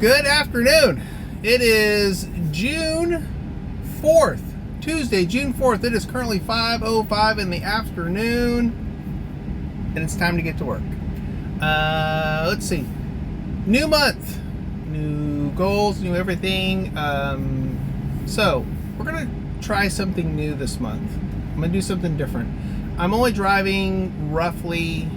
Good afternoon. It is June 4th, Tuesday, June 4th. It is currently 5:05 in the afternoon, and it's time to get to work. Let's see. New month, new goals, new everything. So we're going to try something new this month. I'm going to do something different. I'm only driving roughly,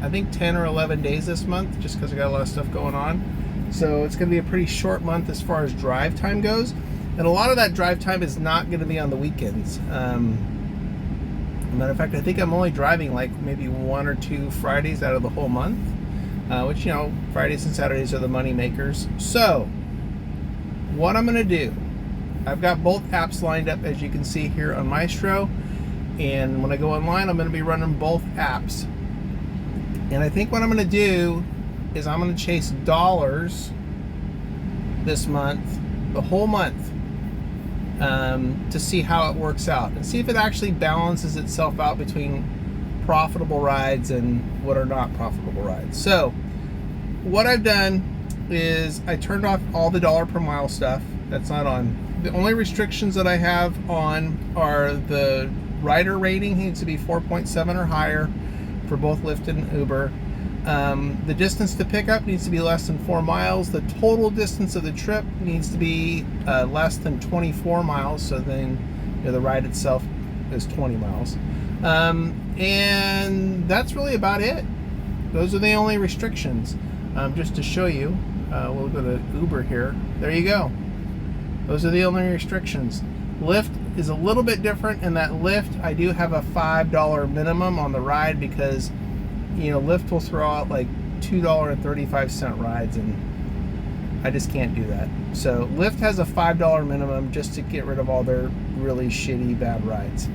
I think 10 or 11 days this month, just because I got a lot of stuff going on. So it's going to be a pretty short month as far as drive time goes. And a lot of that drive time is not going to be on the weekends. Matter of fact, I think I'm only driving like maybe 1 or 2 Fridays out of the whole month. Which, you know, Fridays and Saturdays are the money makers. So what I'm going to do, I've got both apps lined up, as you can see here on Mystro. And when I go online, I'm going to be running both apps. And I think what I'm going to do is I'm going to chase dollars this month, the whole month, to see how it works out and see if it actually balances itself out between profitable rides and what are not profitable rides. So what I've done is I turned off all the dollar per mile stuff. That's not on. The only restrictions that I have on are the rider rating needs to be 4.7 or higher for both Lyft and Uber. The distance to pick up needs to be less than 4 miles. The total distance of the trip needs to be less than 24 miles. So then, you know, the ride itself is 20 miles. And that's really about it. Those are the only restrictions. Just to show you, we'll go to Uber here. There you go. Those are the only restrictions. Lyft is a little bit different in that Lyft, I do have a $5 minimum on the ride because, you know, Lyft will throw out like $2.35 rides, and I just can't do that. So Lyft has a $5 minimum just to get rid of all their really shitty bad rides.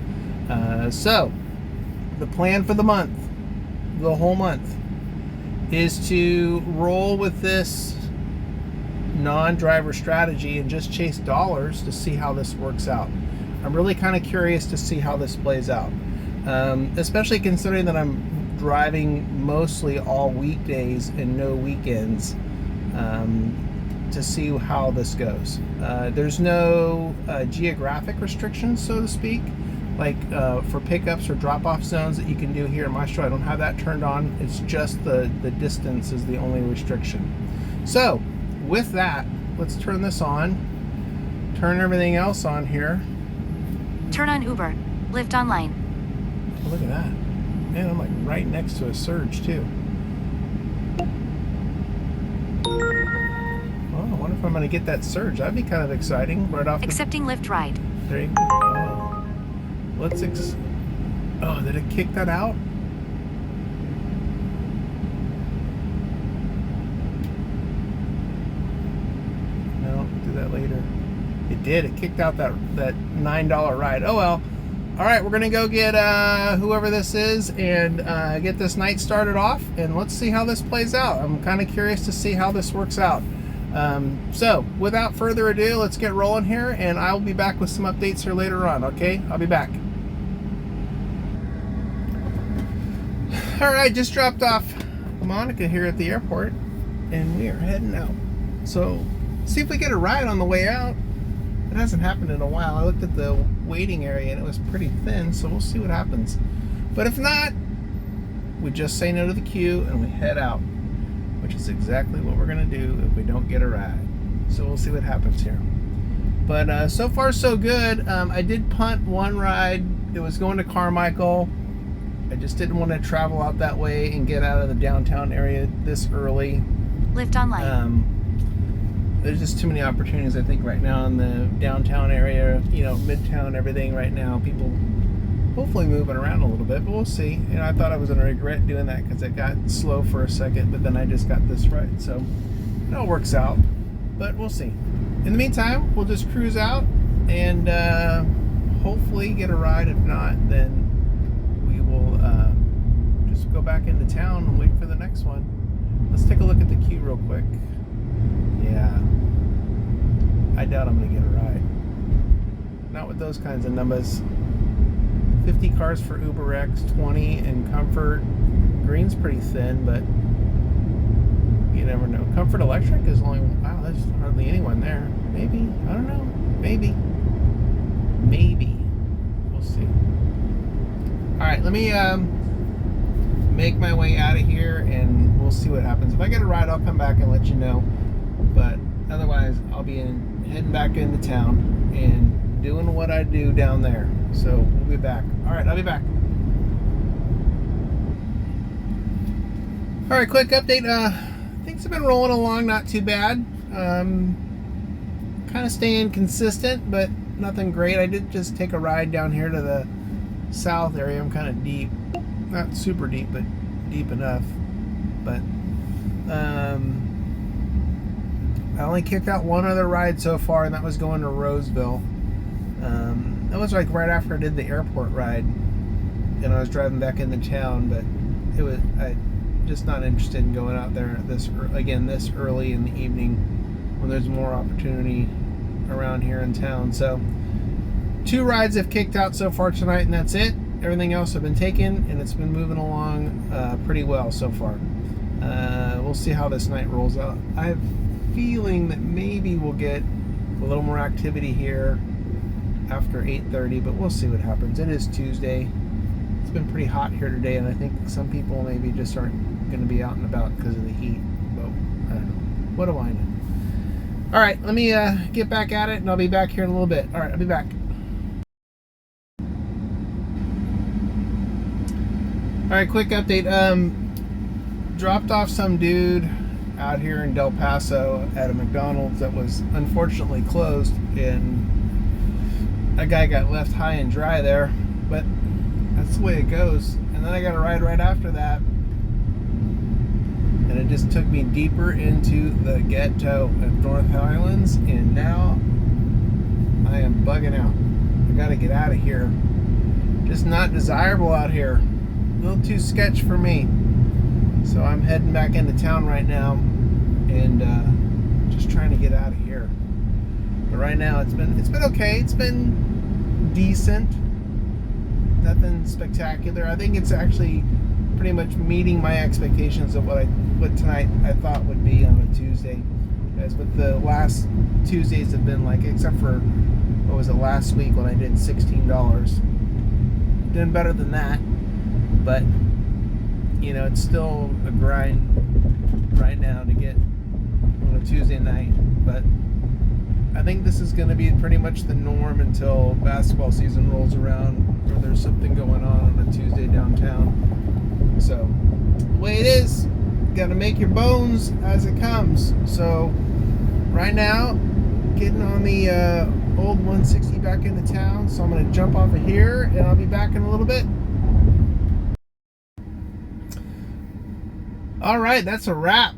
So the plan for the month, the whole month, is to roll with this non-driver strategy and just chase dollars to see how this works out. I'm really kind of curious to see how this plays out, especially considering that I'm driving mostly all weekdays and no weekends, to see how this goes. There's no geographic restrictions, so to speak, like for pickups or drop-off zones that you can do here in Mystro. I don't have that turned on. It's just the distance is the only restriction. So with that, let's turn this on, turn everything else on here. Turn on Uber, Lyft online. Oh, look at that. Man, I'm like right next to a surge too. Oh, I wonder if I'm gonna get that surge. That'd be kind of exciting right off. Accepting Lyft ride. There you go. Oh. Let's oh, did it kick that out? No, do that later. It did. It kicked out that $9 ride. Oh well. All right, we're gonna go get whoever this is and get this night started off, and let's see how this plays out. I'm kind of curious to see how this works out. So without further ado, let's get rolling here, and I will be back with some updates here later on. Okay, I'll be back. All right, just dropped off Monica here at the airport, and we are heading out. So see if we get a ride on the way out. It hasn't happened in a while. I looked at the waiting area and it was pretty thin, so we'll see what happens. But if not, we just say no to the queue and we head out, which is exactly what we're gonna do if we don't get a ride. So we'll see what happens here. But so far so good. I did punt one ride. It was going to Carmichael. I just didn't want to travel out that way and get out of the downtown area this early. Lyft online. There's just too many opportunities, I think, right now in the downtown area, you know, midtown, everything right now. People hopefully moving around a little bit, but we'll see. And I thought I was going to regret doing that because it got slow for a second, but then I just got this right. So it all works out, but we'll see. In the meantime, we'll just cruise out and hopefully get a ride. If not, then we will just go back into town and wait for the next one. Let's take a look at the queue real quick. Yeah, I doubt I'm gonna get a ride. Not with those kinds of numbers. 50 cars for UberX, 20 in Comfort. Green's pretty thin, but you never never know. Comfort Electric is only, wow, there's hardly anyone there. Maybe, I don't know. Maybe. We'll see. All right, let me make my way out of here, and we'll see what happens. If I get a ride, I'll come back and let you know. But otherwise, I'll be heading back into town and doing what I do down there. So we'll be back. All right, I'll be back. All right, quick update. Things have been rolling along, not too bad. Kind of staying consistent, but nothing great. I did just take a ride down here to the south area. I'm kind of deep, not super deep, but deep enough. But I only kicked out one other ride so far, and that was going to Roseville. That was like right after I did the airport ride, and I was driving back into town. But I'm just not interested in going out there this early in the evening when there's more opportunity around here in town. So 2 rides have kicked out so far tonight, and that's it. Everything else have been taken, and it's been moving along pretty well so far. We'll see how this night rolls out. I have a feeling that maybe we'll get a little more activity here after 8:30, but we'll see what happens. It is Tuesday. It's been pretty hot here today, and I think some people maybe just aren't going to be out and about because of the heat. But I don't know. What do I know? All right, let me get back at it, and I'll be back here in a little bit. All right, I'll be back. All right, quick update. Dropped off some dude out here in Del Paso at a McDonald's that was unfortunately closed, and that guy got left high and dry there, but that's the way it goes. And then I got a ride right after that, and it just took me deeper into the ghetto of North Highlands, and now I am bugging out. I gotta get out of here. Just not desirable out here. A little too sketch for me. So I'm heading back into town right now, and just trying to get out of here. But right now it's been okay. It's been decent. Nothing spectacular. I think it's actually pretty much meeting my expectations of what tonight I thought would be on a Tuesday. As with the last Tuesdays have been like, except for what was it last week when I did $16. Doing better than that, but you know, it's still a grind right now to get on a Tuesday night. But I think this is going to be pretty much the norm until basketball season rolls around, or there's something going on a Tuesday downtown. So the way it is, got to make your bones as it comes. So right now, getting on the old 160 back into town. So I'm going to jump off of here, and I'll be back in a little bit. All right, that's a wrap.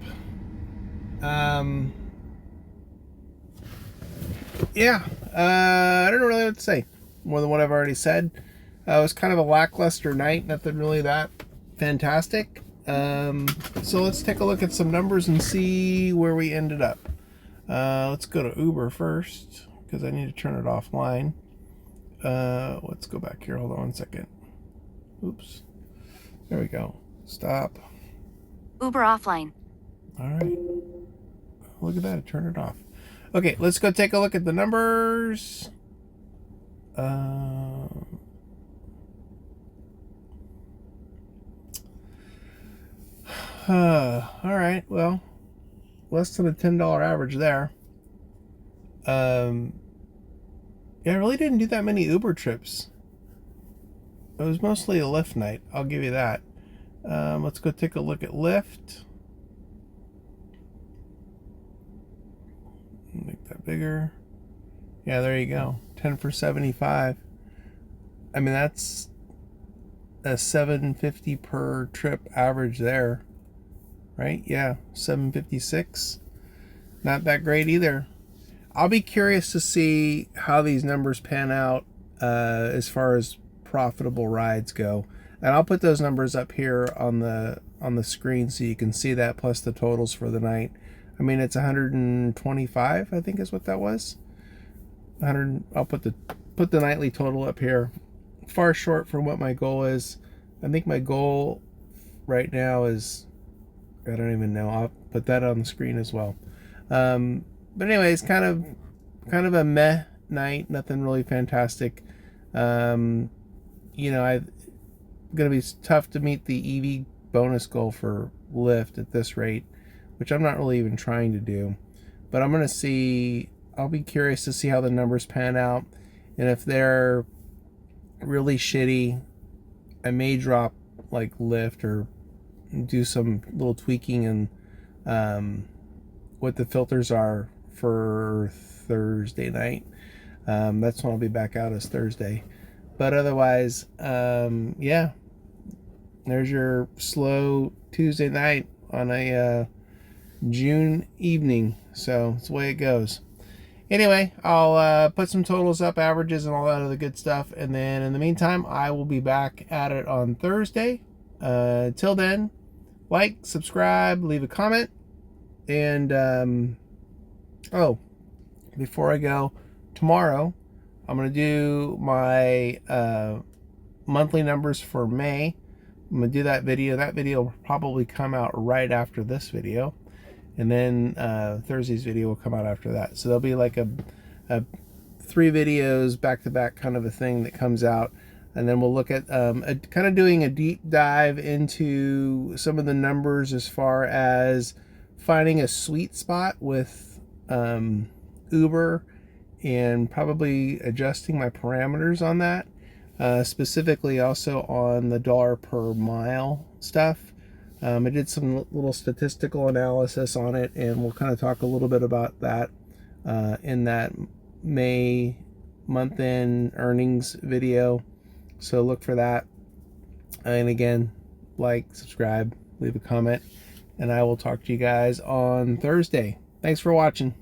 Yeah, I don't really know what to say more than what I've already said. It was kind of a lackluster night, nothing really that fantastic. So let's take a look at some numbers and see where we ended up. Let's go to Uber first, because I need to turn it offline. Let's go back here. Hold on one second. Oops. There we go. Stop. Uber offline. All right. Look at that. I turned it off. Okay, let's go take a look at the numbers. All right. Well, less than a $10 average there. Yeah, I really didn't do that many Uber trips. It was mostly a Lyft night. I'll give you that. Let's go take a look at Lyft. Make that bigger. Yeah, there you go. 10 for 75. I mean, that's a $7.50 per trip average there, right? Yeah, $7.56. Not that great either. I'll be curious to see how these numbers pan out as far as profitable rides go. And I'll put those numbers up here on the screen so you can see that, plus the totals for the night. I mean, it's 125, I think is what that was. 100. I'll put the nightly total up here. Far short from what my goal is. I think my goal right now is, I don't even know. put that on the screen as well. But anyways, kind of a meh night. Nothing really fantastic. You know, gonna be tough to meet the EV bonus goal for Lyft at this rate, which I'm not really even trying to do. But I'm gonna see. I'll be curious to see how the numbers pan out, and if they're really shitty, I may drop like Lyft or do some little tweaking and what the filters are for Thursday night. That's when I'll be back out, is Thursday. But otherwise, yeah, there's your slow Tuesday night on a June evening. So it's the way it goes. Anyway, I'll put some totals up, averages, and all that other good stuff. And then in the meantime, I will be back at it on Thursday. Till then, like, subscribe, leave a comment. And, oh, before I go, tomorrow, I'm going to do my monthly numbers for May. I'm going to do that video. That video will probably come out right after this video. And then Thursday's video will come out after that. So there'll be like a 3 videos back to back kind of a thing that comes out. And then we'll look at kind of doing a deep dive into some of the numbers as far as finding a sweet spot with Uber and probably adjusting my parameters on that. Specifically also on the dollar per mile stuff. I did some little statistical analysis on it, and we'll kind of talk a little bit about that in that May month-end earnings video. So look for that. And again, like, subscribe, leave a comment, and I will talk to you guys on Thursday. Thanks for watching.